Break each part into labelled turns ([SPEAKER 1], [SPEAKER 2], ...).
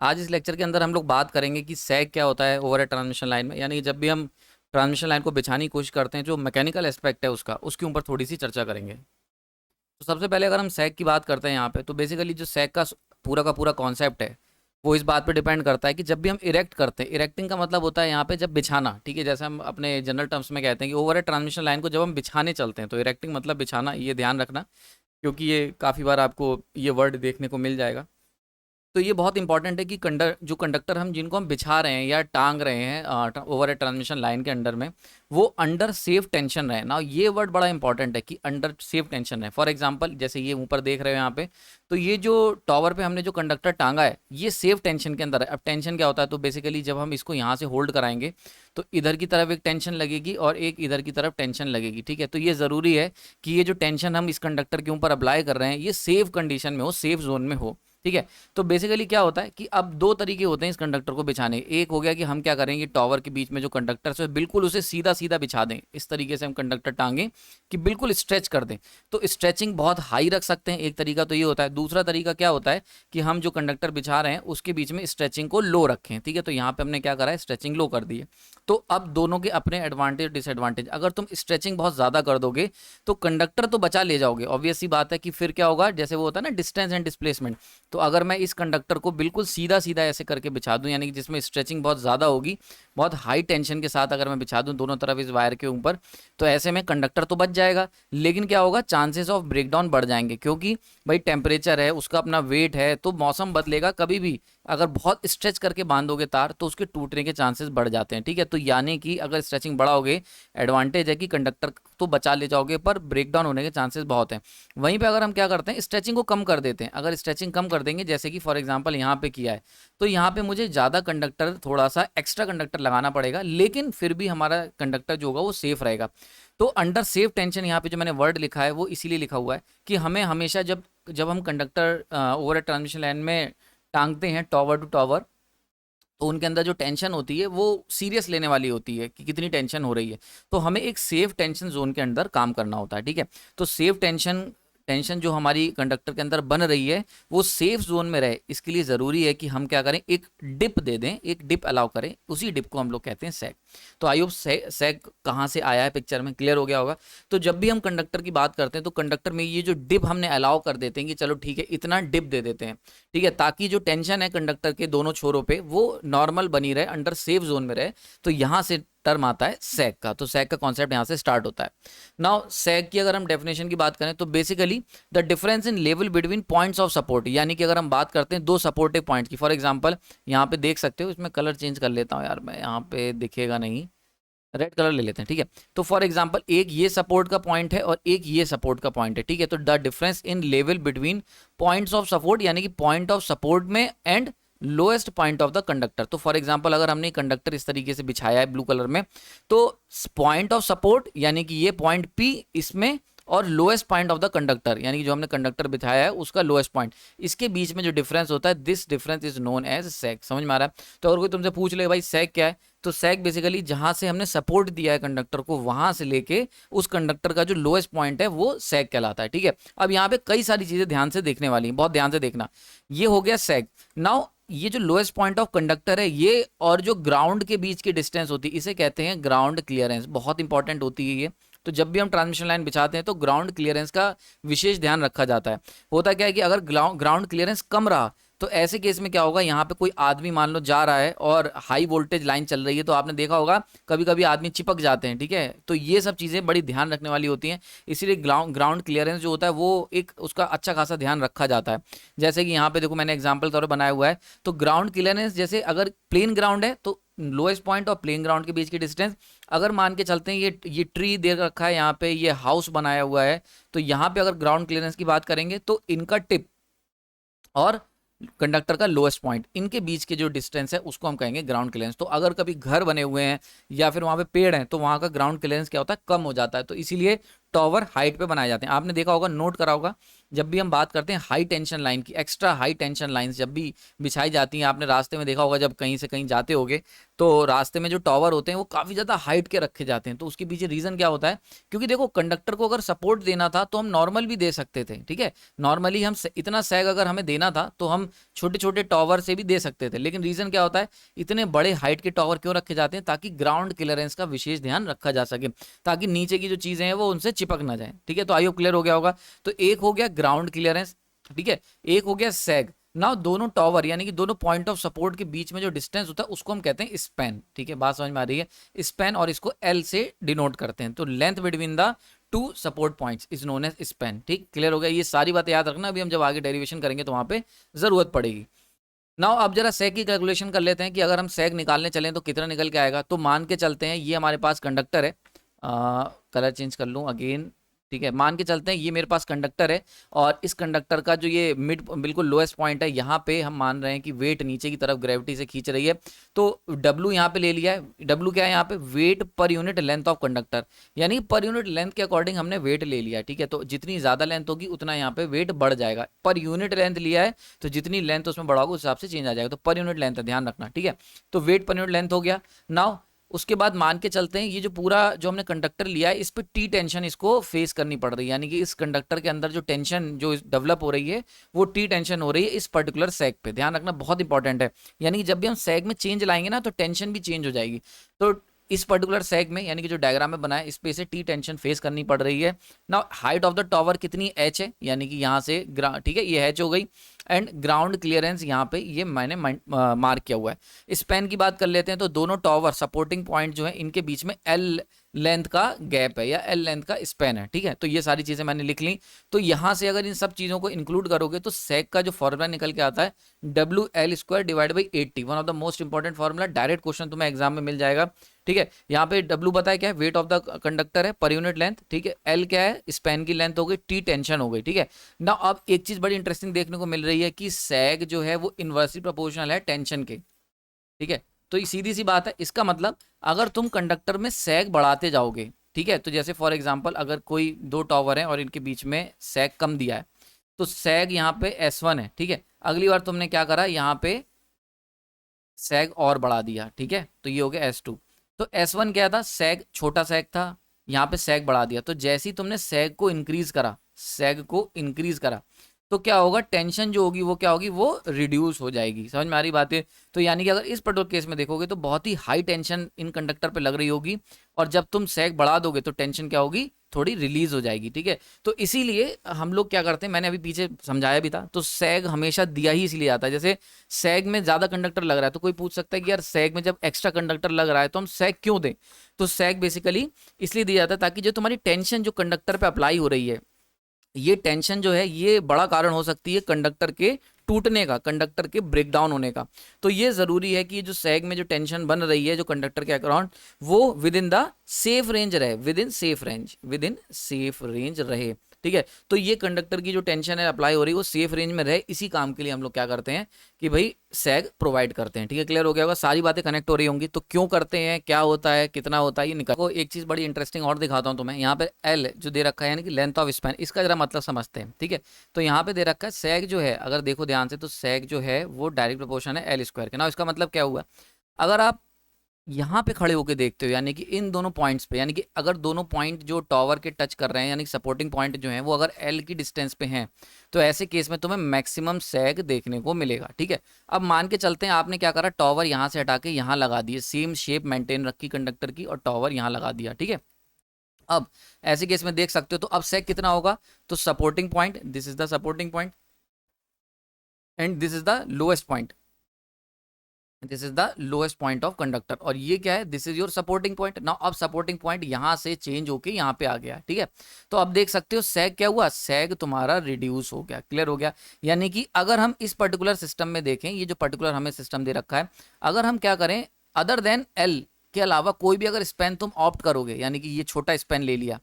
[SPEAKER 1] आज इस लेक्चर के अंदर हम लोग बात करेंगे कि सैग क्या होता है ओवर ट्रांसमिशन लाइन में, यानी कि जब भी हम ट्रांसमिशन लाइन को बिछाने की कोशिश करते हैं, जो मैकेनिकल एस्पेक्ट है उसका, उसके ऊपर थोड़ी सी चर्चा करेंगे। तो सबसे पहले अगर हम सैग की बात करते हैं यहाँ पे, तो बेसिकली जो सैग का पूरा कॉन्सेप्ट है वो इस बात पे डिपेंड करता है कि जब भी हम इरेक्ट करते हैं, इरेक्टिंग का मतलब होता है यहाँ पे जब बिछाना, ठीक है, जैसे हम अपने जनरल टर्म्स में कहते हैं कि ओवर ट्रांसमिशन लाइन को जब हम बिछाने चलते हैं, तो इरेक्टिंग मतलब बिछाना, ये ध्यान रखना, क्योंकि ये काफ़ी बार आपको ये वर्ड देखने को मिल जाएगा। तो ये बहुत इंपॉर्टेंट है कि जो कंडक्टर हम जिनको हम बिछा रहे हैं या टांग रहे हैं ओवर ए ट्रांसमिशन लाइन के अंडर में, वो अंडर सेफ टेंशन रहे ना। ये वर्ड बड़ा इंपॉर्टेंट है कि अंडर सेफ टेंशन है। फॉर एग्जांपल जैसे ये ऊपर देख रहे हो यहाँ पे, तो ये जो टॉवर पे हमने जो कंडक्टर टांगा है ये सेफ टेंशन के अंदर है। अब टेंशन क्या होता है, तो बेसिकली जब हम इसको यहाँ से होल्ड कराएंगे तो इधर की तरफ एक टेंशन लगेगी और एक इधर की तरफ टेंशन लगेगी, ठीक है। तो ये ज़रूरी है कि ये जो टेंशन हम इस कंडक्टर के ऊपर अप्लाई कर रहे हैं ये सेफ कंडीशन में हो, सेफ जोन में हो, ठीक है। तो बेसिकली क्या होता है कि अब दो तरीके होते हैं इस कंडक्टर को बिछाने के। एक हो गया कि हम क्या करेंगे, टॉवर के बीच में जो कंडक्टर है बिल्कुल उसे सीधा सीधा बिछा दें, इस तरीके से हम कंडक्टर टांगे कि बिल्कुल स्ट्रेच कर दें। तो स्ट्रेचिंग बहुत हाई रख सकते हैं, एक तरीका तो ये होता है। दूसरा तरीका क्या होता है कि हम जो कंडक्टर बिछा रहे हैं उसके बीच में स्ट्रेचिंग को लो रखें, ठीक है। तो यहाँ पे हमने क्या करा है, स्ट्रेचिंग लो कर दी है। तो अब दोनों के अपने एडवांटेज डिसएडवांटेज। अगर तुम स्ट्रेचिंग बहुत ज़्यादा कर दोगे तो कंडक्टर तो बचा ले जाओगे, ऑब्वियस सी बात है कि फिर क्या होगा, जैसे वो होता है ना डिस्टेंस एंड डिस्प्लेसमेंट। तो अगर मैं इस कंडक्टर को बिल्कुल सीधा सीधा ऐसे करके बिछा दूं, यानी कि जिसमें स्ट्रेचिंग बहुत ज़्यादा होगी, बहुत हाई टेंशन के साथ अगर मैं बिछा दूं दोनों तरफ इस वायर के ऊपर, तो ऐसे में कंडक्टर तो बच जाएगा, लेकिन क्या होगा, चांसेस ऑफ ब्रेकडाउन बढ़ जाएंगे, क्योंकि भाई टेम्परेचर है, उसका अपना वेट है, तो मौसम बदलेगा कभी भी। अगर बहुत स्ट्रेच करके बांधोगे तार तो उसके टूटने के चांसेस बढ़ जाते हैं, ठीक है। तो यानी कि अगर स्ट्रेचिंग बढ़ाओगे, एडवांटेज है कि कंडक्टर तो बचा ले जाओगे पर ब्रेकडाउन होने के चांसेस बहुत हैं। वहीं पे अगर हम क्या करते हैं, स्ट्रेचिंग को कम कर देते हैं। अगर स्ट्रेचिंग कम कर देंगे, जैसे कि फॉर एग्जांपल यहाँ पे किया है, तो यहाँ पे मुझे ज़्यादा कंडक्टर, थोड़ा सा एक्स्ट्रा कंडक्टर लगाना पड़ेगा, लेकिन फिर भी हमारा कंडक्टर जो होगा वो सेफ रहेगा। तो अंडर सेफ टेंशन यहाँ पे जो मैंने वर्ड लिखा है वो इसीलिए लिखा हुआ है कि हमें हमेशा जब जब हम कंडक्टर ओवर ट्रांसमिशन लाइन में टांगते हैं टॉवर टू टॉवर, तो उनके अंदर जो टेंशन होती है वो सीरियस लेने वाली होती है कि कितनी टेंशन हो रही है। तो हमें एक सेफ टेंशन जोन के अंदर काम करना होता है, ठीक है। तो सेफ टेंशन टेंशन जो हमारी कंडक्टर के अंदर बन रही है वो सेफ जोन में रहे, इसके लिए ज़रूरी है कि हम क्या करें, एक डिप दे दें, एक डिप अलाउ करें। उसी डिप को हम लोग कहते हैं सैग। तो आई होप सैग कहाँ से आया है पिक्चर में क्लियर हो गया होगा। तो जब भी हम कंडक्टर की बात करते हैं तो कंडक्टर में ये जो डिप हमने अलाउ कर देते हैं कि चलो ठीक है इतना डिप दे देते हैं, ठीक है, ताकि जो टेंशन है कंडक्टर के दोनों छोरों पे वो नॉर्मल बनी रहे, अंडर सेफ जोन में रहे। तो यहाँ से टर्म आता है सैग का। तो सैग का कॉन्सेप्ट यहाँ से स्टार्ट होता है। नाउ सैग की अगर हम डेफिनेशन की बात करें तो basically the difference in level between points of support, यानी कि अगर हम बात करते हैं दो सपोर्टिव पॉइंट की, फॉर एग्जांपल यहाँ पे देख सकते हो, इसमें कलर चेंज कर लेता हूँ यार मैं, यहाँ पे दिखेगा नहीं, रेड कलर ले लेते हैं, ठीक है। तो फॉर एग्जांपल एक ये सपोर्ट का पॉइंट है और एक ये सपोर्ट का पॉइंट है, ठीक है। तो the difference in level between points of support, यानी कि पॉइंट ऑफ सपोर्ट में and lowest point of the conductor. तो फॉर एग्जांपल अगर हमने कंडक्टर इस तरीके से बिछाया है ब्लू कलर में, तो पॉइंट ऑफ सपोर्ट यानी कि ये पॉइंट पी इसमें, और lowest point of the conductor यानी कि जो हमने कंडक्टर बिछाया है उसका लोएस्ट पॉइंट, इसके बीच में जो डिफरेंस होता है, this difference is known as sag. समझ में आ रहा है। तो अगर कोई तुमसे पूछ ले भाई सैग क्या है, तो सैग बेसिकली जहां से हमने सपोर्ट दिया है कंडक्टर को, वहां से लेके उस कंडक्टर का जो लोएस्ट पॉइंट है वो सैग कहलाता है, ठीक है। अब यहाँ पे कई सारी चीजें ध्यान से देखने वाली हैं, बहुत ध्यान से देखना। ये हो गया सैग। नाउ ये जो लोएस्ट पॉइंट ऑफ कंडक्टर है ये और जो ग्राउंड के बीच की डिस्टेंस होती है इसे कहते हैं ग्राउंड क्लियरेंस। बहुत इंपॉर्टेंट होती है ये। तो जब भी हम ट्रांसमिशन लाइन बिछाते हैं तो ग्राउंड क्लियरेंस का विशेष ध्यान रखा जाता है। होता क्या है कि अगर ग्राउंड क्लियरेंस कम रहा तो ऐसे केस में क्या होगा, यहाँ पे कोई आदमी मान लो जा रहा है और हाई वोल्टेज लाइन चल रही है, तो आपने देखा होगा कभी कभी आदमी चिपक जाते हैं, ठीक है। तो ये सब चीज़ें बड़ी ध्यान रखने वाली होती हैं, इसीलिए ग्राउंड क्लियरेंस जो होता है वो एक उसका अच्छा खासा ध्यान रखा जाता है। जैसे कि यहाँ पे देखो मैंने एग्जाम्पल तौर पर बनाया हुआ है। तो ग्राउंड क्लियरेंस जैसे अगर प्लेन ग्राउंड है तो लोएस्ट पॉइंट और प्लेन ग्राउंड के बीच की डिस्टेंस, अगर मान के चलते हैं ये ट्री दे रखा है, यहाँ पे ये हाउस बनाया हुआ है, तो यहाँ पे अगर ग्राउंड क्लियरेंस की बात करेंगे तो इनका टिप और कंडक्टर का लोएस्ट पॉइंट, इनके बीच के जो डिस्टेंस है उसको हम कहेंगे ग्राउंड क्लियरेंस। तो अगर कभी घर बने हुए हैं या फिर वहाँ पे पेड़ हैं तो वहाँ का ग्राउंड क्लियरेंस क्या होता है, कम हो जाता है। तो इसीलिए टॉवर हाइट पे बनाए जाते हैं। आपने देखा होगा, नोट करा होगा, जब भी हम बात करते हैं हाई टेंशन लाइन की, एक्स्ट्रा हाई टेंशन लाइंस जब भी बिछाई जाती हैं, आपने रास्ते में देखा होगा जब कहीं से कहीं जाते होगे तो रास्ते में जो टावर होते हैं वो काफ़ी ज़्यादा हाइट के रखे जाते हैं। तो उसके पीछे रीज़न क्या होता है, क्योंकि देखो कंडक्टर को अगर सपोर्ट देना था तो हम नॉर्मल भी दे सकते थे, ठीक है, नॉर्मली हम इतना सैग अगर हमें देना था तो हम छोटे छोटे टावर से भी दे सकते थे, लेकिन रीज़न क्या होता है, इतने बड़े हाइट के टावर क्यों रखे जाते हैं, ताकि ग्राउंड क्लियरेंस का विशेष ध्यान रखा जा सके, ताकि नीचे की जो चीज़ें हैं वो उनसे चिपक ना जाए, ठीक है। तो आई होप क्लियर हो गया होगा। तो एक हो गया ग्राउंड क्लियरेंस, ठीक है, एक हो गया सैग। नाउ दोनों टावर यानी कि दोनों पॉइंट ऑफ सपोर्ट के बीच में जो डिस्टेंस होता है उसको हम कहते हैं स्पैन, ठीक है, बात समझ में आ रही है, स्पैन, और इसको एल से डिनोट करते हैं। तो length between the to support points is known as span, ठीक, क्लियर हो गया। ये सारी बातें याद रखना, अभी हम जब आगे डेरिवेशन करेंगे तो वहां पे जरूरत पड़ेगी। नाउ अब जरा सैग की कैलकुलेशन कर लेते हैं कि अगर हम सैग निकालने चलें तो कितना निकल के आएगा। तो मान के चलते हैं ये हमारे पास कंडक्टर है, कलर चेंज कर लूँ अगेन, ठीक है, मान के चलते हैं ये मेरे पास कंडक्टर है, और इस कंडक्टर का जो ये मिड बिल्कुल लोएस्ट पॉइंट है, यहाँ पे हम मान रहे हैं कि वेट नीचे की तरफ ग्रेविटी से खींच रही है। तो W यहाँ पे ले लिया है, W क्या है यहाँ पे, wait per unit length of conductor, यानी पर यूनिट लेंथ के अकॉर्डिंग हमने वेट ले लिया है, ठीक है। तो जितनी ज़्यादा लेंथ होगी उतना यहाँ पे वेट बढ़ जाएगा, पर यूनिट लेंथ लिया है तो जितनी लेंथ उसमें बढ़ाओगे उस हिसाब से चेंज आ जाएगा। तो पर यूनिट लेंथ है, ध्यान रखना, ठीक है। तो वेट पर यूनिट लेंथ हो गया। नाउ उसके बाद मान के चलते हैं ये जो पूरा जो हमने कंडक्टर लिया है इस पे टी टेंशन इसको फेस करनी पड़ रही है, यानी कि इस कंडक्टर के अंदर जो टेंशन जो डेवलप हो रही है वो टी टेंशन हो रही है इस पर्टिकुलर सैग पे, ध्यान रखना बहुत इंपॉर्टेंट है। यानी कि जब भी हम सैग में चेंज लाएंगे ना तो टेंशन भी चेंज हो जाएगी। तो इस पर्टिकुलर सैग में यानी कि जो डायग्राम में बना है इस पे से टी टेंशन फेस करनी पड़ रही है। Now height of the tower कितनी एच है, यानी कि यहाँ से ठीक है ये एच हो गई, एंड ग्राउंड क्लियरेंस यहाँ पे ये मैंने मार्क किया हुआ है। स्पैन की बात कर लेते हैं तो दोनों टावर सपोर्टिंग पॉइंट जो है इनके बीच में एल लेंथ का गैप है या एल लेंथ का स्पैन है, ठीक है। तो ये सारी चीजें मैंने लिख ली। तो यहाँ से अगर इन सब चीजों को इंक्लूड करोगे तो सैग का जो फॉर्मूला निकल के आता है WL² divide by 80, one of the most important formula, direct question तुम्हें एग्जाम में मिल जाएगा, ठीक है। यहाँ पे W बताया क्या है, वेट ऑफ द कंडक्टर है पर यूनिट लेंथ, ठीक है, L क्या है, स्पैन की लेंथ हो गई, T टेंशन हो गई, ठीक है ना। अब एक चीज बड़ी इंटरेस्टिंग देखने को मिल रही है कि सैग जो है वो इनवर्सली प्रोपोर्शनल है टेंशन के, ठीक है। तो ये सीधी सी बात है, इसका मतलब अगर तुम कंडक्टर में सैग बढ़ाते जाओगे, ठीक है, तो जैसे फॉर एग्जांपल अगर कोई दो टावर है और इनके बीच में सैग कम दिया है तो सैग यहाँ पे S1 है, ठीक है। अगली बार तुमने क्या करा, यहाँ पे सैग और बढ़ा दिया, ठीक है, तो ये हो गया S2। तो S1 क्या था, सैग छोटा सैग था, यहाँ पे सैग बढ़ा दिया, तो जैसे ही तुमने सैग को इंक्रीज करा, सैग को इंक्रीज करा तो क्या होगा, टेंशन जो होगी वो क्या होगी, वो रिड्यूस हो जाएगी। समझ में आ रही बात है। तो यानी कि अगर इस पर्टिकुलर केस में देखोगे तो बहुत ही हाई टेंशन इन कंडक्टर पे लग रही होगी, और जब तुम सैग बढ़ा दोगे तो टेंशन क्या होगी, थोड़ी रिलीज हो जाएगी, ठीक है। तो इसीलिए हम लोग क्या करते हैं, मैंने अभी पीछे समझाया भी था, तो सैग हमेशा दिया ही इसलिए आता है, जैसे सैग में ज्यादा कंडक्टर लग रहा है तो कोई पूछ सकता है कि यार सैग में जब एक्स्ट्रा कंडक्टर लग रहा है तो हम सैग क्यों दें। तो सैग बेसिकली इसलिए दिया जाता है ताकि जो तुम्हारी टेंशन जो कंडक्टर पे अप्लाई हो रही है, ये टेंशन जो है ये बड़ा कारण हो सकती है कंडक्टर के टूटने का, कंडक्टर के ब्रेकडाउन होने का। तो ये जरूरी है कि जो सैग में जो टेंशन बन रही है जो कंडक्टर के अराउंड वो within the safe range रहे, within safe range, within safe range रहे, ठीक है। तो ये कंडक्टर की जो टेंशन है अप्लाई हो रही है वो सेफ रेंज में रहे, इसी काम के लिए हम लोग क्या करते हैं कि भाई सैग प्रोवाइड करते हैं, ठीक है। क्लियर हो गया होगा, सारी बातें कनेक्ट हो रही होंगी। तो क्यों करते हैं, क्या होता है, कितना होता है, ये निकाल को एक चीज बड़ी इंटरेस्टिंग और दिखाता हूँ तुम्हें। यहाँ पे एल जो दे रखा है यानी कि लेंथ ऑफ स्पैन, इसका जरा मतलब समझते हैं, ठीक है। तो यहाँ पे दे रखा है सैग जो है, अगर देखो ध्यान से तो सैग जो है वो डायरेक्ट प्रोपोर्शन है L² के ना। इसका मतलब क्या हुआ, अगर आप यहाँ पे खड़े होके देखते हो यानी कि इन दोनों पॉइंट्स पे, यानी कि अगर दोनों पॉइंट जो टावर के टच कर रहे हैं यानी कि सपोर्टिंग पॉइंट जो है वो अगर L की डिस्टेंस पे हैं तो ऐसे केस में तुम्हें मैक्सिमम सैग देखने को मिलेगा, ठीक है। अब मान के चलते हैं आपने क्या करा, टावर यहाँ से हटा के यहाँ लगा दिए, सेम शेप मेंटेन रखी कंडक्टर की और टावर यहाँ लगा दिया, ठीक है। अब ऐसे केस में देख सकते हो तो अब सैग कितना होगा, तो supporting point, this is the supporting point and this is the lowest point, this is the lowest point of conductor, और ये क्या है, this is your supporting point. Now अब सपोर्टिंग पॉइंट यहां से चेंज होके यहाँ पे आ गया, ठीक है। तो अब देख सकते हो सैग क्या हुआ, सैग तुम्हारा रिड्यूस हो गया, क्लियर हो गया। यानी कि अगर हम इस पर्टिकुलर सिस्टम में देखें, ये जो पर्टिकुलर हमें सिस्टम दे रखा है, अगर हम क्या करें अदर देन एल के अलावा कोई भी अगर स्पैन तुम ऑप्ट करोगे, यानी कि ये छोटा स्पैन ले लिया,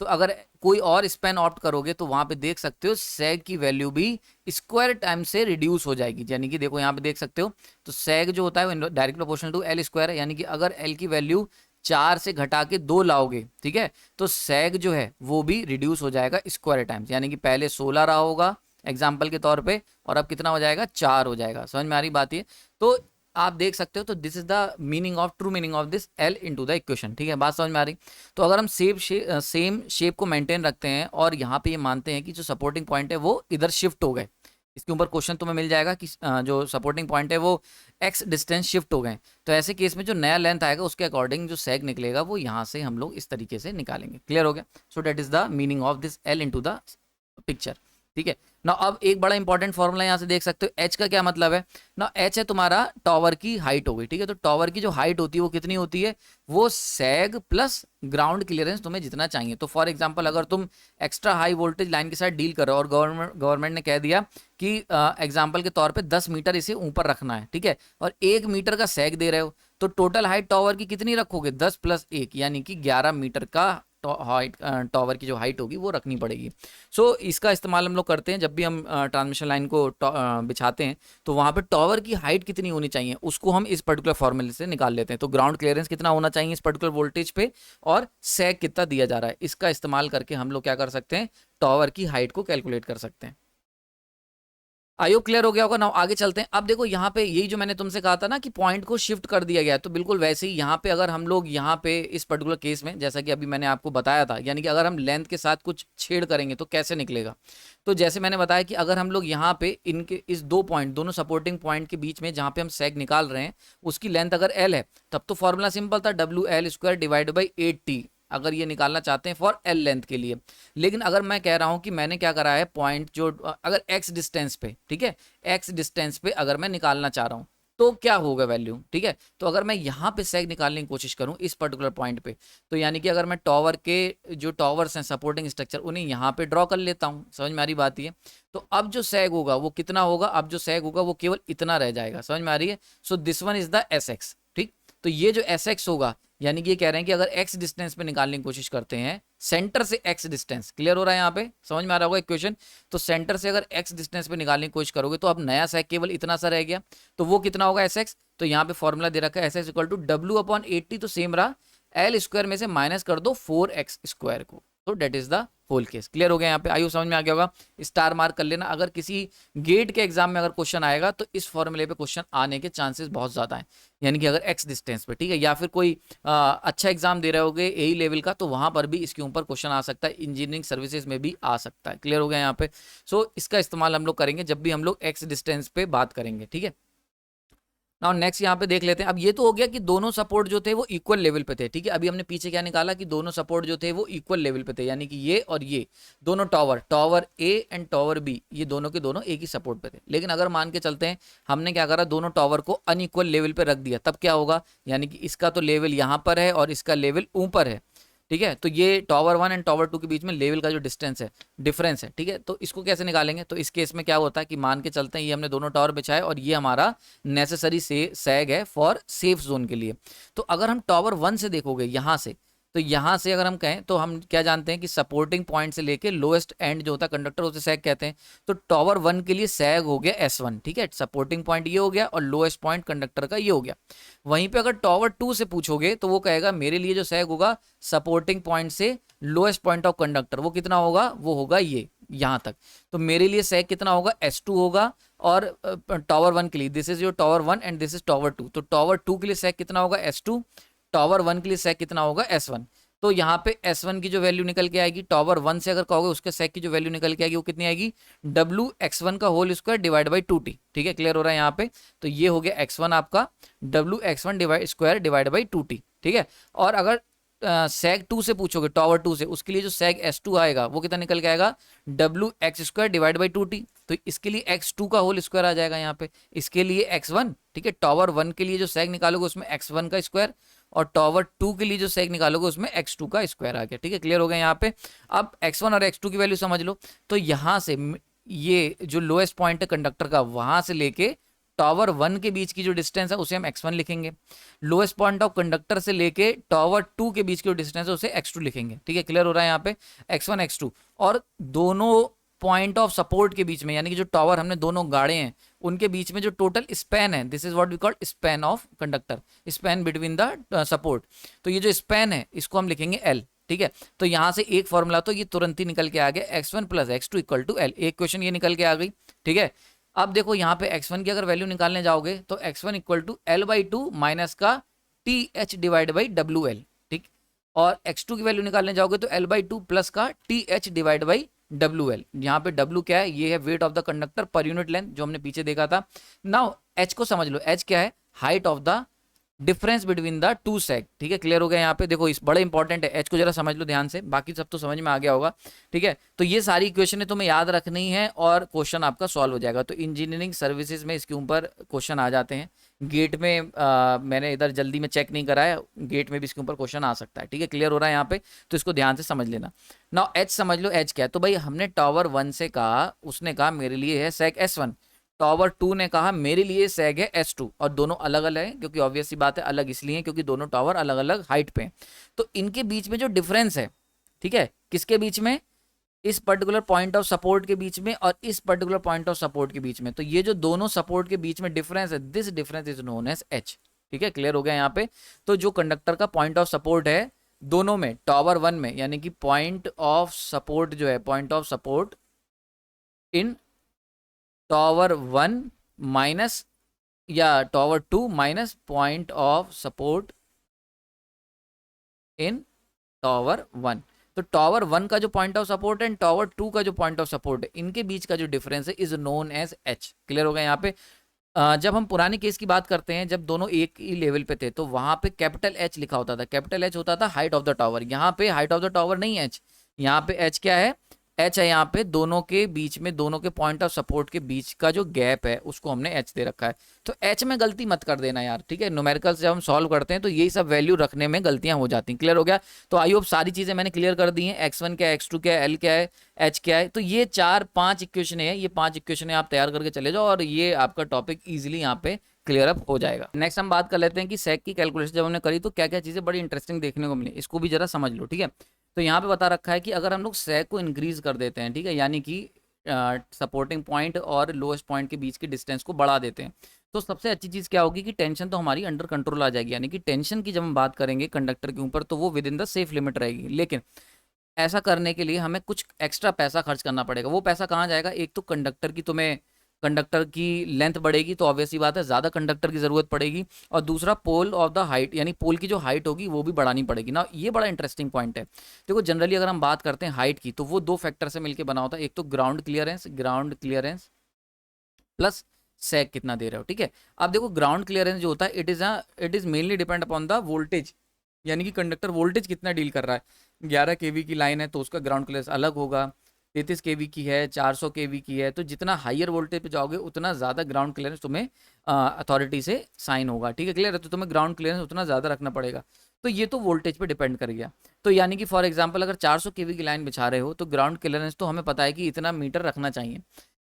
[SPEAKER 1] तो अगर कोई और स्पैन ऑप्ट करोगे तो वहां पे देख सकते हो सैग की वैल्यू भी स्क्वायर टाइम से रिड्यूस हो जाएगी। यानी कि देखो यहाँ पे देख सकते हो तो सैग जो होता है वो डायरेक्ट प्रोपोर्शनल टू L² है, यानी कि अगर L की वैल्यू 4 से घटा के 2 लाओगे, ठीक है, तो sag जो है वो भी रिड्यूस हो जाएगा स्क्वायर टाइम्स, यानी कि पहले 16 रहा होगा एग्जाम्पल के तौर पे, और अब कितना हो जाएगा, 4 हो जाएगा। समझ में आ रही बात ये? तो आप देख सकते हो, तो this is the meaning of, true meaning of this L into the equation, ठीक है, बात समझ में आ रही? तो अगर हम सेम शेप को मेंटेन रखते हैं और यहाँ पे ये मानते हैं कि जो सपोर्टिंग पॉइंट है वो इधर शिफ्ट हो गए, इसके ऊपर क्वेश्चन तुम्हें मिल जाएगा कि जो सपोर्टिंग पॉइंट है वो एक्स डिस्टेंस शिफ्ट हो गए, तो ऐसे केस में जो नया लेंथ आएगा उसके अकॉर्डिंग जो सेग निकलेगा वो यहाँ से हम लोग इस तरीके से निकालेंगे। क्लियर हो गया? So that is the meaning of this L into the picture, ठीक है ना। अब एक बड़ा इंपॉर्टेंट फॉर्मूला यहाँ से देख सकते हो, एच का क्या मतलब है ना, एच है तुम्हारा टॉवर की हाइट हो गई, ठीक है, तो टॉवर की जो हाइट होती है वो कितनी होती है, वो सैग प्लस ग्राउंड क्लियरेंस तुम्हें जितना चाहिए। तो फॉर एग्जांपल अगर तुम एक्स्ट्रा हाई वोल्टेज लाइन के साथ डील कर रहे हो और गवर्नमेंट ने कह दिया कि एग्जाम्पल के तौर पे 10 मीटर इसे ऊपर रखना है, ठीक है, और 1 मीटर का सैग दे रहे हो, तो टोटल हाइट टॉवर की कितनी रखोगे, 10 + 1 यानी कि 11 मीटर का हाइट, टॉवर की जो हाइट होगी वो रखनी पड़ेगी। सो इसका इस्तेमाल हम लोग करते हैं जब भी हम ट्रांसमिशन लाइन को बिछाते हैं, तो वहाँ पे टॉवर की हाइट कितनी होनी चाहिए उसको हम इस पर्टिकुलर फॉर्मूले से निकाल लेते हैं। तो ग्राउंड क्लियरेंस कितना होना चाहिए इस पर्टिकुलर वोल्टेज पे, और सैग कितना दिया जा रहा है, इसका इस्तेमाल करके हम लोग क्या कर सकते हैं, टॉवर की हाइट को कैलकुलेट कर सकते हैं। आई होप क्लियर हो गया होगा ना। आगे चलते हैं। अब देखो यहाँ पे यही जो मैंने तुमसे कहा था ना कि पॉइंट को शिफ्ट कर दिया गया है, तो बिल्कुल वैसे ही यहाँ पे अगर हम लोग यहाँ पे इस पर्टिकुलर केस में, जैसा कि अभी मैंने आपको बताया था, यानी कि अगर हम लेंथ के साथ कुछ छेड़ करेंगे तो कैसे निकलेगा। तो जैसे मैंने बताया कि अगर हम लोग यहाँ पे इनके इस दो पॉइंट, दोनों सपोर्टिंग पॉइंट के बीच में जहाँ पे हम सैग निकाल रहे हैं उसकी लेंथ अगर एल है, तब तो फॉर्मूला सिंपल था, WL² डिवाइड बाई 8T, अगर ये निकालना चाहते हैं फॉर एल लेंथ के लिए। लेकिन अगर मैं कह रहा हूं कि मैंने क्या करा है, पॉइंट जो अगर एक्स डिस्टेंस पे, ठीक है, एक्स डिस्टेंस पे अगर मैं निकालना चाह रहा हूं तो क्या होगा वैल्यू, ठीक है। तो अगर मैं यहाँ पे सैग निकालने की कोशिश करूं इस पर्टिकुलर पॉइंट पे, तो यानी कि अगर मैं टॉवर के जो टॉवर्स हैं सपोर्टिंग स्ट्रक्चर उन्हें यहाँ पे ड्रॉ कर लेता हूँ, समझ में आ रही बात ये। तो अब जो सैग होगा वो कितना होगा, अब जो सैग होगा वो केवल इतना रह जाएगा, समझ में आ रही है। So this one is the SX, ठीक। तो ये जो SX होगा, यानी कि ये कह रहे हैं कि अगर x डिस्टेंस पे निकालने की कोशिश करते हैं, सेंटर से x डिस्टेंस, क्लियर हो रहा है यहाँ पे, समझ में आ रहा होगा इक्वेशन। तो सेंटर से अगर x डिस्टेंस पे निकालने की कोशिश करोगे तो अब नया सैग केवल इतना सा रह गया, तो वो कितना होगा SX। तो यहाँ पे फॉर्मूला दे रखा है SX = W/80, तो सेम रहा, L² में से माइनस कर दो 4x² को, तो that is the whole case. Clear हो गया यहाँ पे, आयु समझ में आ गया होगा। स्टार मार्क कर लेना, अगर किसी गेट के एग्जाम में अगर क्वेश्चन आएगा तो इस फॉर्मूले पे क्वेश्चन आने के चांसेस बहुत ज्यादा हैं, यानी कि अगर एक्स डिस्टेंस पे, ठीक है, या फिर कोई अच्छा एग्जाम दे रहे होगे AE लेवल का, तो वहां पर भी इसके ऊपर क्वेश्चन आ सकता है, इंजीनियरिंग सर्विसेज में भी आ सकता है। क्लियर हो गया यहाँ पे। सो इसका इस्तेमाल हम लोग करेंगे जब भी हम लोग एक्स डिस्टेंस पे बात करेंगे, ठीक है। नाउ नेक्स्ट यहाँ पे देख लेते हैं। अब ये तो हो गया कि दोनों सपोर्ट जो थे वो इक्वल लेवल पे थे, ठीक है। अभी हमने पीछे क्या निकाला कि दोनों सपोर्ट जो थे वो इक्वल लेवल पे थे, यानी कि ये और ये दोनों tower A and tower B, ये दोनों के दोनों एक ही सपोर्ट पे थे। लेकिन अगर मान के चलते हैं हमने क्या करा, दोनों टॉवर को अनइक्वल लेवल पे रख दिया, तब क्या होगा, यानी कि इसका तो लेवल यहाँ पर है और इसका लेवल ऊपर है, ठीक है। तो ये टॉवर 1 एंड टॉवर 2 के बीच में लेवल का जो डिफरेंस है, ठीक है। तो इसको कैसे निकालेंगे, तो इस केस में क्या होता है कि मान के चलते हैं ये हमने दोनों टॉवर बिछाए और ये हमारा नेसेसरी सैग है फॉर सेफ जोन के लिए। तो अगर हम टॉवर 1 से देखोगे यहाँ से, तो यहाँ से अगर हम कहें तो हम क्या जानते हैं कि सपोर्टिंग पॉइंट से लेके लोएस्ट एंड जो होता है कंडक्टर उसे सैग कहते हैं। तो टॉवर 1 के लिए सैग हो गया S1, ठीक है, सपोर्टिंग पॉइंट ये हो गया और लोएस्ट पॉइंट कंडक्टर का ये हो गया। वहीं पे अगर टॉवर 2 से पूछोगे तो वो कहेगा मेरे लिए जो सैग होगा सपोर्टिंग पॉइंट से लोएस्ट पॉइंट ऑफ कंडक्टर, वो कितना होगा, वो होगा ये यहाँ तक। तो मेरे लिए सैग कितना होगा, S2 होगा। और टॉवर 1 के लिए, this is your tower 1 and this is tower 2, तो टॉवर 2 के लिए सैग कितना होगा S2, टॉवर 1 के लिए सैग कितना होगा S1। तो यहाँ पे S1 की जो वैल्यू निकल के आएगी, टॉवर 1 से अगर कहोगे उसके सैग की जो वैल्यू निकल के आएगी वो कितनी आएगी, WX1² डिवाइड बाई 2T, ठीक है। क्लियर हो रहा है यहाँ पे। तो ये हो गया X1 आपका WX1² डिवाइड बाई 2T, ठीक है। और अगर सैग 2 से पूछोगे, टॉवर 2 से, उसके लिए जो सैग S2 आएगा वो कितना निकल के आएगा, WX² डिवाइड बाई 2T। तो इसके लिए X2 का होल स्क्वायर आ जाएगा यहाँ पे, इसके लिए X1, ठीक है। टॉवर 1 के लिए जो सैग निकालोगे उसमें X1 का स्क्वायर, और टॉवर 2 के लिए जो सैग निकालोगे उसमें X2 का स्क्वायर आ गया, ठीक है। क्लियर हो गया यहाँ पे। अब X1 और X2 की वैल्यू समझ लो। तो यहाँ से ये जो लोएस्ट पॉइंट है कंडक्टर का, वहां से लेके टॉवर 1 के बीच की जो डिस्टेंस है उसे हम X1 लिखेंगे। लोएस्ट पॉइंट ऑफ कंडक्टर से लेके टॉवर 2 के बीच की जो डिस्टेंस है उसे X2 लिखेंगे, ठीक है। क्लियर हो रहा है यहाँ पे, X1 X2। और दोनों पॉइंट ऑफ सपोर्ट के बीच में, यानी कि जो टॉवर हमने दोनों गाड़े हैं उनके बीच में जो टोटल स्पैन है, this is what we call span of conductor, span between the support. तो ये जो स्पैन है इसको हम लिखेंगे एल, ठीक है। तो यहाँ से एक फॉर्मूला तो ये तुरंत ही निकल के आ गया, x1 plus x2 equal to L, एक क्वेश्चन ये निकल के आ गई, ठीक है। अब देखो यहाँ पे x1 की अगर वैल्यू निकालने जाओगे तो x1 equal to L/2 minus का TH डिवाइड बाई WL, ठीक। और x2 की वैल्यू निकालने जाओगे तो L/2 प्लस का TH डिवाइड बाई WL। यहाँ पे W क्या है, ये है weight of the conductor per unit length, जो हमने पीछे देखा था। नाउ H को समझ लो, H क्या है, height of the difference between the two sag, ठीक है। क्लियर हो गया यहाँ पे, देखो इस बड़े इंपॉर्टेंट है, एच को जरा समझ लो ध्यान से, बाकी सब तो समझ में आ गया होगा, ठीक है। तो ये सारी इक्वेशन है तुम्हें याद रखनी है और क्वेश्चन आपका सॉल्व हो जाएगा। तो इंजीनियरिंग सर्विसेज में इसके ऊपर क्वेश्चन आ जाते हैं, गेट में मैंने इधर जल्दी में चेक नहीं करा है, गेट में भी इसके ऊपर क्वेश्चन आ सकता है, ठीक है। क्लियर हो रहा है यहाँ पे, तो इसको ध्यान से समझ लेना। नाउ एच समझ लो, एच क्या है, तो भाई हमने टावर 1 से कहा, उसने कहा मेरे लिए है सेग S1, टावर 2 ने कहा मेरे लिए सेग है S2, और दोनों अलग अलग हैं, क्योंकि ऑब्वियस सी बात है अलग इसलिए है क्योंकि दोनों टावर अलग अलग हाइट पे हैं। तो इनके बीच में जो डिफरेंस है, ठीक है, किसके बीच में, इस पर्टिकुलर पॉइंट ऑफ सपोर्ट के बीच में और इस पर्टिकुलर पॉइंट ऑफ सपोर्ट के बीच में, तो ये जो दोनों सपोर्ट के बीच में डिफरेंस है, this difference is known as H, ठीक है। क्लियर हो गया यहाँ पे। तो जो कंडक्टर का पॉइंट ऑफ सपोर्ट है दोनों में, टावर 1 में, यानी कि पॉइंट ऑफ सपोर्ट जो है, point of support in tower 1 minus या tower 2 minus point of support in tower 1। तो टावर 1 का जो पॉइंट ऑफ सपोर्ट है एंड टावर 2 का जो पॉइंट ऑफ सपोर्ट है, इनके बीच का जो डिफरेंस है is known as H. Clear हो गया यहाँ पे। जब हम पुराने केस की बात करते हैं, जब दोनों एक ही लेवल पे थे, तो वहां पे कैपिटल एच लिखा होता था, कैपिटल एच होता था हाइट ऑफ द टावर। यहाँ पे हाइट ऑफ द टावर नहीं एच, यहाँ पे एच क्या है, एच है यहाँ पे दोनों के बीच में, दोनों के पॉइंट ऑफ सपोर्ट के बीच का जो गैप है उसको हमने एच दे रखा है। तो एच में गलती मत कर देना यार, ठीक है। न्यूमेरिकल्स जब हम सॉल्व करते हैं तो यही सब वैल्यू रखने में गलतियां हो जाती हैं। क्लियर हो गया। तो आई होप सारी चीजें मैंने क्लियर कर दी हैं, x1 क्या है, x2 क्या है, l क्या है, h क्या है। तो ये 4-5 इक्वेशन है, ये 5 इक्वेशन आप तैयार करके चले जाओ और ये आपका टॉपिक ईजिली यहाँ पे क्लियर अप हो जाएगा। नेक्स्ट हम बात कर लेते हैं कि सेक की कैलकुलेशन जब हमने करी तो क्या क्या चीजें बड़ी इंटरेस्टिंग देखने को मिली, इसको भी जरा समझ लो, ठीक है। तो यहाँ पे बता रखा है कि अगर हम लोग सेक को इंक्रीज कर देते हैं, ठीक है, यानी कि सपोर्टिंग पॉइंट और लोएस्ट पॉइंट के बीच की डिस्टेंस को बढ़ा देते हैं, तो सबसे अच्छी चीज़ क्या होगी कि टेंशन तो हमारी अंडर कंट्रोल आ जाएगी। यानी कि टेंशन की जब हम बात करेंगे कंडक्टर के ऊपर तो वो within the safe limit रहेगी। लेकिन ऐसा करने के लिए हमें कुछ एक्स्ट्रा पैसा खर्च करना पड़ेगा। वो पैसा कहाँ जाएगा, एक तो कंडक्टर की, तुम्हें कंडक्टर की लेंथ बढ़ेगी तो ऑब्वियसली बात है ज़्यादा कंडक्टर की ज़रूरत पड़ेगी, और दूसरा पोल ऑफ द हाइट, यानी पोल की जो हाइट होगी वो भी बढ़ानी पड़ेगी ना। ये बड़ा इंटरेस्टिंग पॉइंट है। देखो जनरली अगर हम बात करते हैं हाइट की तो वो दो फैक्टर से मिलकर बना होता है, एक तो ग्राउंड क्लियरेंस प्लस सेक कितना दे रहे हो, ठीक है। अब देखो ग्राउंड क्लियरेंस जो होता है it is mainly depend upon the voltage, यानी कि कंडक्टर वोल्टेज कितना डील कर रहा है। 11 kV की लाइन है तो उसका ग्राउंड क्लियरेंस अलग होगा, 33 kV की है, 400 kV की है, तो जितना हायर वोल्टेज पे जाओगे उतना ज़्यादा ग्राउंड क्लियरेंस तुम्हें अथॉरिटी से साइन होगा, ठीक है। क्लियर है, तो तुम्हें ग्राउंड क्लियरेंस उतना ज़्यादा रखना पड़ेगा। तो ये तो वोल्टेज पे डिपेंड कर गया। तो यानी कि फॉर एग्जांपल अगर 400 kV की लाइन बिछा रहे हो तो ग्राउंड क्लियरेंस तो हमें पता है कि इतना मीटर रखना चाहिए।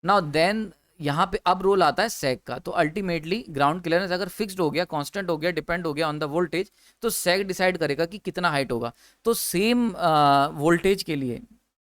[SPEAKER 1] नाउ देन यहाँ पे अब रोल आता है सेक का। तो अल्टीमेटली ग्राउंड क्लियरेंस अगर फिक्स्ड हो गया, कांस्टेंट हो गया, डिपेंड हो गया ऑन द वोल्टेज, तो सेक डिसाइड करेगा कि कितना हाइट होगा। तो सेम वोल्टेज के लिए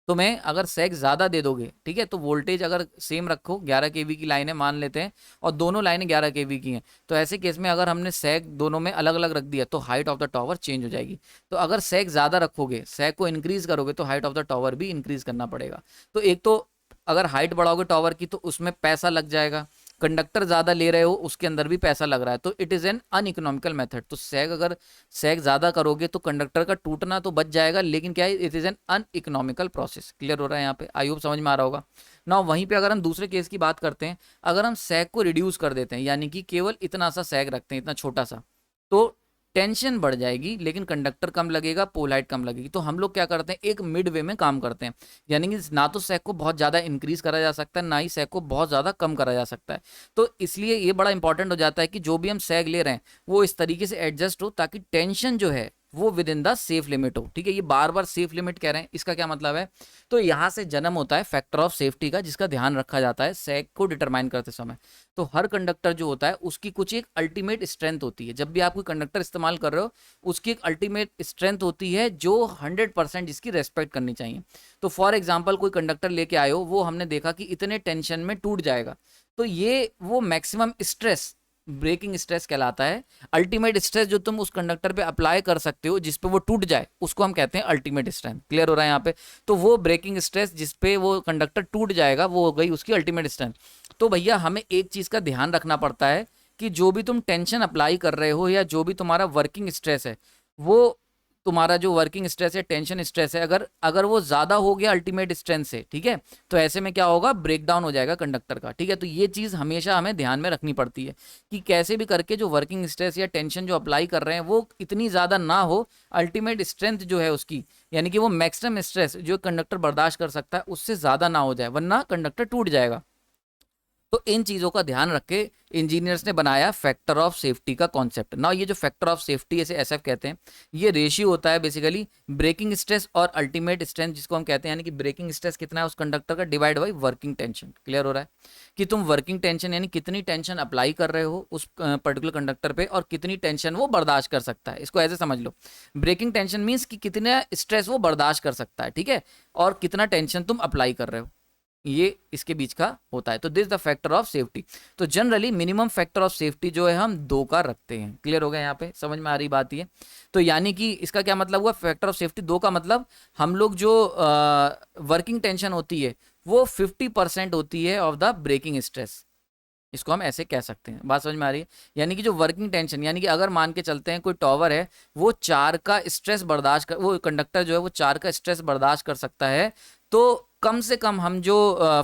[SPEAKER 1] तुम्हें अगर सेक ज़्यादा दे दोगे, ठीक है, तो वोल्टेज अगर सेम रखो, 11 kV की लाइनें मान लेते हैं और दोनों लाइनें 11 kV की हैं, तो ऐसे केस में अगर हमने सेक दोनों में अलग अलग रख दिया तो height of the tower change हो जाएगी। तो अगर सेक ज़्यादा रखोगे, सेक को इंक्रीज करोगे, तो हाइट ऑफ द टावर भी इंक्रीज करना पड़ेगा। तो एक तो अगर हाइट बढ़ाओगे टावर की तो उसमें पैसा लग जाएगा, कंडक्टर ज़्यादा ले रहे हो उसके अंदर भी पैसा लग रहा है, तो it is an uneconomical method. तो सेक अगर सेक ज़्यादा करोगे तो कंडक्टर का टूटना तो बच जाएगा, लेकिन क्या है, it is an uneconomical process. Clear हो रहा है यहाँ पे, आई होप समझ में आ रहा होगा ना। वहीं पे अगर हम दूसरे केस की बात करते हैं, अगर हम सेक को रिड्यूस कर देते हैं, यानी कि केवल इतना सा सेक रखते हैं, इतना छोटा सा, तो टेंशन बढ़ जाएगी लेकिन कंडक्टर कम लगेगा, पोल हाइट कम लगेगी। तो हम लोग क्या करते हैं, एक मिड वे में काम करते हैं, यानी कि ना तो सेक को बहुत ज़्यादा इंक्रीज करा जा सकता है, ना ही सेक को बहुत ज़्यादा कम करा जा सकता है। तो इसलिए ये बड़ा इंपॉर्टेंट हो जाता है कि जो भी हम सेक ले रहे हैं वो इस तरीके से एडजस्ट हो ताकि टेंशन जो है वो within the safe limit हो, ठीक है। ये बार बार सेफ लिमिट कह रहे हैं, इसका क्या मतलब है, तो यहाँ से जन्म होता है फैक्टर ऑफ सेफ्टी का, जिसका ध्यान रखा जाता है सेक को डिटरमाइन करते समय। तो हर कंडक्टर जो होता है उसकी कुछ एक अल्टीमेट स्ट्रेंथ होती है। जब भी आप कोई कंडक्टर इस्तेमाल कर रहे हो उसकी एक अल्टीमेट स्ट्रेंथ होती है जो 100% जिसकी रेस्पेक्ट करनी चाहिए। तो फॉर एग्जाम्पल कोई कंडक्टर लेके आए हो, वो हमने देखा कि इतने टेंशन में टूट जाएगा, तो ये वो मैक्सिमम स्ट्रेस ब्रेकिंग स्ट्रेस कहलाता है। अल्टीमेट स्ट्रेस जो तुम उस कंडक्टर पे अप्लाई कर सकते हो जिस पे वो टूट जाए उसको हम कहते हैं अल्टीमेट स्ट्रेंथ। क्लियर हो रहा है यहाँ पे? तो वो ब्रेकिंग स्ट्रेस जिस पे वो कंडक्टर टूट जाएगा वो हो गई उसकी अल्टीमेट स्ट्रेंथ। तो भैया हमें एक चीज का ध्यान रखना पड़ता है कि जो भी तुम टेंशन अप्लाई कर रहे हो या जो भी तुम्हारा वर्किंग स्ट्रेस है, वो तुम्हारा जो वर्किंग स्ट्रेस है, टेंशन स्ट्रेस है, अगर अगर वो ज्यादा हो गया अल्टीमेट स्ट्रेंथ से, ठीक है, तो ऐसे में क्या होगा, ब्रेक डाउन हो जाएगा कंडक्टर का। ठीक है, तो ये चीज हमेशा हमें ध्यान में रखनी पड़ती है कि कैसे भी करके जो वर्किंग स्ट्रेस या टेंशन जो अप्लाई कर रहे हैं वो इतनी ज्यादा ना हो, अल्टीमेट स्ट्रेंथ जो है उसकी, यानी कि वो मैक्सिमम स्ट्रेस जो कंडक्टर बर्दाश्त कर सकता है उससे ज्यादा ना हो जाए, वरना कंडक्टर टूट जाएगा। तो इन चीज़ों का ध्यान रख के इंजीनियर्स ने बनाया फैक्टर ऑफ सेफ्टी का कॉन्सेप्ट। ना ये जो फैक्टर ऑफ सेफ्टी ऐसे एसएफ कहते हैं, ये रेशियो होता है बेसिकली ब्रेकिंग स्ट्रेस और अल्टीमेट स्ट्रेंथ जिसको हम कहते हैं, यानी कि ब्रेकिंग स्ट्रेस कितना है उस कंडक्टर का divide by working tension. Clear हो रहा है कि तुम वर्किंग टेंशन यानी कितनी टेंशन अप्लाई कर रहे हो उस पर्टिकुलर कंडक्टर पे और कितनी टेंशन वो बर्दाश्त कर सकता है। इसको ऐसे समझ लो, ब्रेकिंग टेंशन मीन्स कि कितना स्ट्रेस वो बर्दाश्त कर सकता है, ठीक है, और कितना टेंशन तुम अप्लाई कर रहे हो, ये इसके बीच का होता है। तो this the factor of safety. तो generally minimum factor of safety जो है हम 2 का रखते हैं। क्लियर हो गया यहाँ पे? समझ में आ रही बात ये? तो यानी कि इसका क्या मतलब हुआ, फैक्टर ऑफ सेफ्टी 2 का मतलब हम लोग जो वर्किंग टेंशन होती है वो 50% होती है ऑफ द ब्रेकिंग स्ट्रेस। इसको हम ऐसे कह सकते हैं। बात समझ में आ रही है? यानी कि जो वर्किंग टेंशन, यानी कि अगर मान के चलते हैं कोई टॉवर है, वो 4 का स्ट्रेस बर्दाश्त कर, वो कंडक्टर जो है वो 4 का स्ट्रेस बर्दाश्त कर सकता है, तो कम से कम हम जो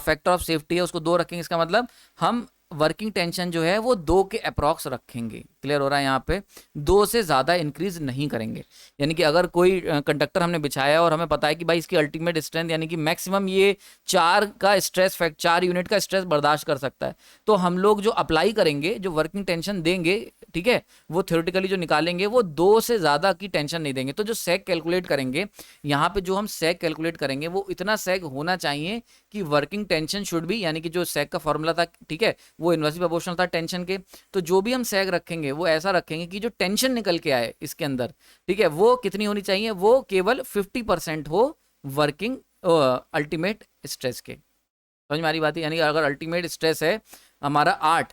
[SPEAKER 1] फैक्टर ऑफ सेफ्टी है उसको 2 रखेंगे। इसका मतलब हम वर्किंग टेंशन जो है वो 2 के अप्रॉक्स रखेंगे। क्लियर हो रहा है यहाँ पे? 2 से ज़्यादा इंक्रीज नहीं करेंगे। यानी कि अगर कोई कंडक्टर हमने बिछाया और हमें पता है कि भाई इसकी अल्टीमेट स्ट्रेंथ यानी कि मैक्सिमम ये 4 का स्ट्रेस 4 यूनिट का स्ट्रेस बर्दाश्त कर सकता है, तो हम लोग जो अप्लाई करेंगे, जो वर्किंग टेंशन देंगे, ठीक है, वो थ्योरेटिकली जो निकालेंगे वो 2 से ज़्यादा की टेंशन नहीं देंगे। तो जो सेक कैलकुलेट करेंगे यहाँ पे, जो हम सेक कैलकुलेट करेंगे वो इतना सेक होना चाहिए कि वर्किंग टेंशन शुड भी, यानी कि जो सेक का फॉर्मूला था, ठीक है, वो इनवर्सली प्रोपोर्शनल था टेंशन के। तो जो भी हम सेक रखेंगे वो ऐसा रखेंगे कि जो टेंशन निकल के आए इसके अंदर, ठीक है, वो कितनी होनी चाहिए, वो केवल 50% हो वर्किंग अल्टीमेट स्ट्रेस के। समझ में आ रही बात है? यानी अगर अल्टीमेट स्ट्रेस है हमारा 8,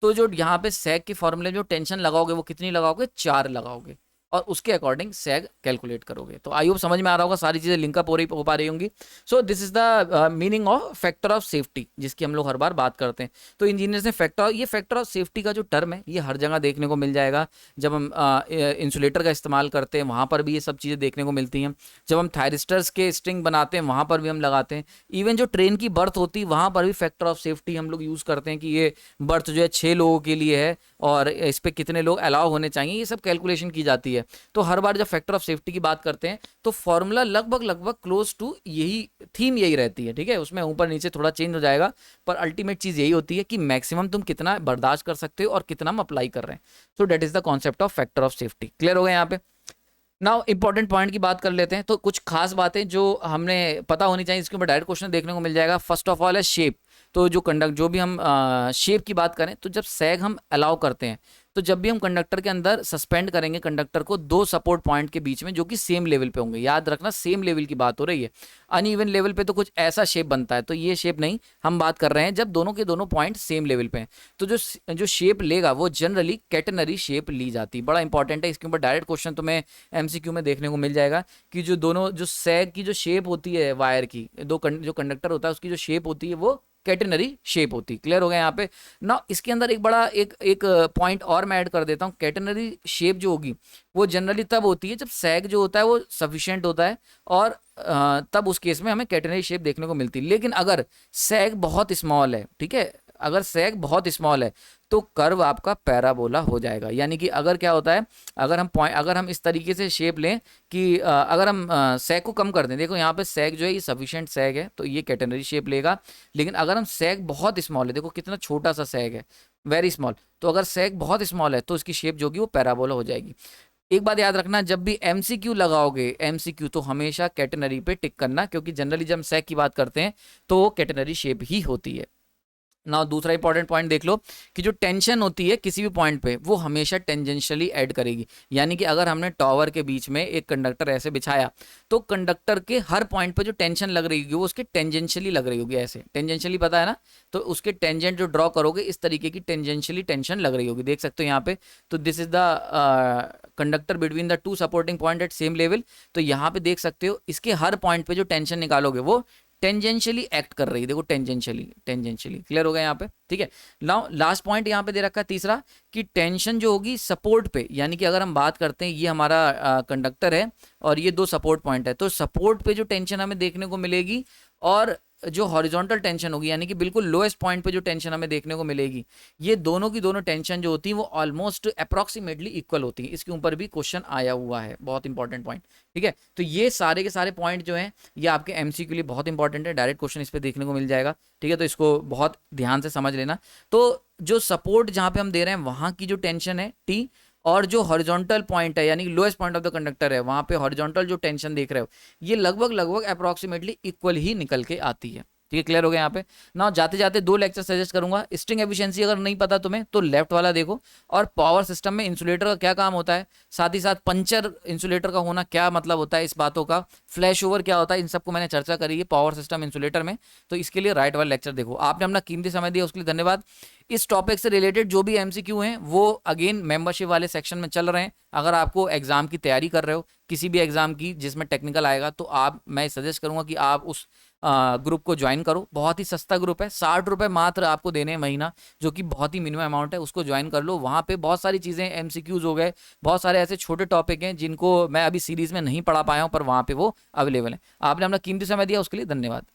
[SPEAKER 1] तो जो यहाँ पे सेक के फॉर्मूले जो टेंशन लगाओगे वो कितनी लगाओगे, 4 लगाओगे, और उसके अकॉर्डिंग सेग कैलकुलेट करोगे। तो आई होप समझ में आ रहा होगा, सारी चीजें लिंकअप हो पा रही होंगी। So this is the meaning of factor of safety, जिसकी हम लोग हर बार बात करते हैं। तो इंजीनियर्स ने ये फैक्टर ऑफ सेफ्टी का जो टर्म है ये हर जगह देखने को मिल जाएगा। जब हम इंसुलेटर का इस्तेमाल करते हैं वहाँ पर भी ये सब चीज़ें देखने को मिलती हैं। जब हम थायरिस्टर्स के स्ट्रिंग बनाते हैं वहाँ पर भी हम लगाते हैं। इवन जो ट्रेन की बर्थ होती है वहाँ पर भी फैक्टर ऑफ सेफ्टी हम लोग यूज़ करते हैं कि ये बर्थ जो है 6 लोगों के लिए है और इस पर कितने लोग अलाउ होने चाहिए, ये सब कैलकुलेशन की जाती है। तो हर बार जब फैक्टर ऑफ सेफ्टी की बात करते हैं तो फॉर्मूला लगभग क्लोज टू यही थीम यही रहती है, ठीक है, उसमें ऊपर नीचे थोड़ा चेंज हो जाएगा, पर अल्टीमेट चीज यही होती है कि मैक्सिमम तुम कितना बर्दाश्त कर सकते हो और कितना हम अप्लाई कर रहे हैं। So that is the concept of factor of safety. Clear हो गया यहाँ पे? नाउ इंपॉर्टेंट पॉइंट की बात कर लेते हैं। तो कुछ खास बातें जो हमें पता होनी चाहिए, इसके ऊपर डायरेक्ट क्वेश्चन देखने को मिल जाएगा। फर्स्ट ऑफ ऑल है शेप। तो जो भी हम शेप की बात करें, तो जब सैग हम अलाउ करते हैं, तो जब भी हम कंडक्टर के अंदर सस्पेंड करेंगे कंडक्टर को 2 सपोर्ट पॉइंट के बीच में जो कि सेम लेवल पे होंगे, याद रखना सेम लेवल की बात हो रही है। अनइवन लेवल पे तो कुछ ऐसा शेप बनता है, तो ये शेप नहीं, हम बात कर रहे हैं जब दोनों के दोनों पॉइंट सेम लेवल पे हैं। तो जो शेप लेगा वो जनरली कैटेनरी शेप ली जाती है। बड़ा इंपॉर्टेंट है, इसके ऊपर डायरेक्ट क्वेश्चन तुम्हें एमसीक्यू में देखने को मिल जाएगा कि जो दोनों जो सैग की जो शेप होती है वायर की, जो कंडक्टर होता है उसकी जो शेप होती है वो कैटेनरी शेप होती। क्लियर हो गया यहाँ पे ना? इसके अंदर एक बड़ा एक पॉइंट और मैं ऐड कर देता हूँ। कैटेनरी शेप जो होगी वो जनरली तब होती है जब सैग जो होता है वो सफिशिएंट होता है, और तब उस केस में हमें कैटेनरी शेप देखने को मिलती है। लेकिन अगर सैग बहुत स्मॉल है, ठीक है, अगर सैग बहुत स्मॉल है तो कर्व आपका पैराबोला हो जाएगा। यानी कि अगर क्या होता है, अगर हम इस तरीके से शेप लें कि अगर हम सैग को कम कर दें, देखो यहाँ पे सैग जो है ये सफिशिएंट सैग है तो ये कैटेनरी शेप लेगा। लेकिन अगर हम सैग बहुत स्मॉल है, देखो कितना छोटा सा सैग है, वेरी स्मॉल, तो अगर सैग बहुत स्मॉल है तो इसकी शेप जो होगी वो पैराबोला हो जाएगी। एक बात याद रखना, जब भी एमसीक्यू लगाओगे, एमसीक्यू तो हमेशा कैटेनरी पे टिक करना, क्योंकि जनरली जब हम सैग की बात करते हैं तो वो कैटेनरी शेप ही होती है। ना दूसरा इंपॉर्टेंट पॉइंट देख लो कि जो टेंशन होती है किसी भी पॉइंट पे वो हमेशा टेंजेंशियली ऐड करेगी। यानी कि अगर हमने टॉवर के बीच में एक कंडक्टर ऐसे बिछाया तो कंडक्टर के हर पॉइंट पे जो टेंशन लग रही होगी वो उसके टेंजेंशियली लग रही होगी। ऐसे टेंजेंशियली पता है ना, तो उसके टेंजेंट जो ड्रॉ करोगे इस तरीके की टेंजेंशियली टेंशन लग रही होगी, देख सकते हो यहाँ पे। तो this is the conductor between the two supporting point at same level. तो यहाँ पे देख सकते हो इसके हर पॉइंट पे जो टेंशन निकालोगे वो टेंजेंशियली एक्ट कर रही है। देखो टेंजेंशियली, टेंजेंशियली क्लियर हो गया यहाँ पे, ठीक है। नाउ लास्ट पॉइंट यहाँ पे दे रखा है तीसरा कि टेंशन जो होगी सपोर्ट पे, यानी कि अगर हम बात करते हैं ये हमारा कंडक्टर है और ये दो सपोर्ट पॉइंट है, तो सपोर्ट पे जो टेंशन हमें देखने को मिलेगी और जो हॉरिजॉन्टल टेंशन होगी यानी कि बिल्कुल लोएस्ट पॉइंट पे जो टेंशन हमें देखने को मिलेगी, ये दोनों की दोनों टेंशन जो होती है वो ऑलमोस्ट अप्रोक्सीमेटली इक्वल होती है। इसके ऊपर भी क्वेश्चन आया हुआ है, बहुत इंपॉर्टेंट पॉइंट, ठीक है। तो ये सारे के सारे पॉइंट जो हैं ये आपके एमसीक्यू के लिए बहुत इंपॉर्टेंट है, डायरेक्ट क्वेश्चन इस पर देखने को मिल जाएगा, ठीक है। तो इसको बहुत ध्यान से समझ लेना। तो जो सपोर्ट जहां पे हम दे रहे हैं वहां की जो टेंशन है टी, और जो हॉरिजॉन्टल पॉइंट है यानी कि lowest point of the conductor है वहां पे हॉरिजॉन्टल जो टेंशन देख रहे हो ये लगभग लगभग अप्रोक्सीमेटली इक्वल ही निकल के आती है, ठीक है। क्लियर हो गया यहाँ पे ना। जाते जाते दो लेक्चर सजेस्ट करूंगा। स्ट्रिंग एफिशिएंसी अगर नहीं पता तुम्हें तो लेफ्ट वाला देखो, और पावर सिस्टम में इंसुलेटर का क्या काम होता है, साथ ही साथ पंचर इंसुलेटर का होना क्या मतलब होता है इस बातों का, फ्लैश ओवर क्या होता है, इन सबको मैंने चर्चा करी है पावर सिस्टम इंसुलेटर में। तो इसके लिए राइट वाला लेक्चर देखो। आपने अपना कीमती समय दिया उसके लिए धन्यवाद। इस टॉपिक से रिलेटेड जो भी एमसीक्यू हैं वो अगेन मेंबरशिप वाले सेक्शन में चल रहे हैं। अगर आपको एग्जाम की तैयारी कर रहे हो किसी भी एग्जाम की जिसमें टेक्निकल आएगा तो मैं सजेस्ट करूंगा कि आप उस ग्रुप को ज्वाइन करो। बहुत ही सस्ता ग्रुप है, 60 रुपये मात्र आपको देने हैं महीना, जो कि बहुत ही मिनिमम अमाउंट है। उसको ज्वाइन कर लो, वहाँ पे बहुत सारी चीज़ें एमसीक्यूज हो गए, बहुत सारे ऐसे छोटे टॉपिक हैं जिनको मैं अभी सीरीज में नहीं पढ़ा पाया हूँ पर वहाँ पे वो अवेलेबल है। आपने अपना कीमती समय दिया उसके लिए धन्यवाद।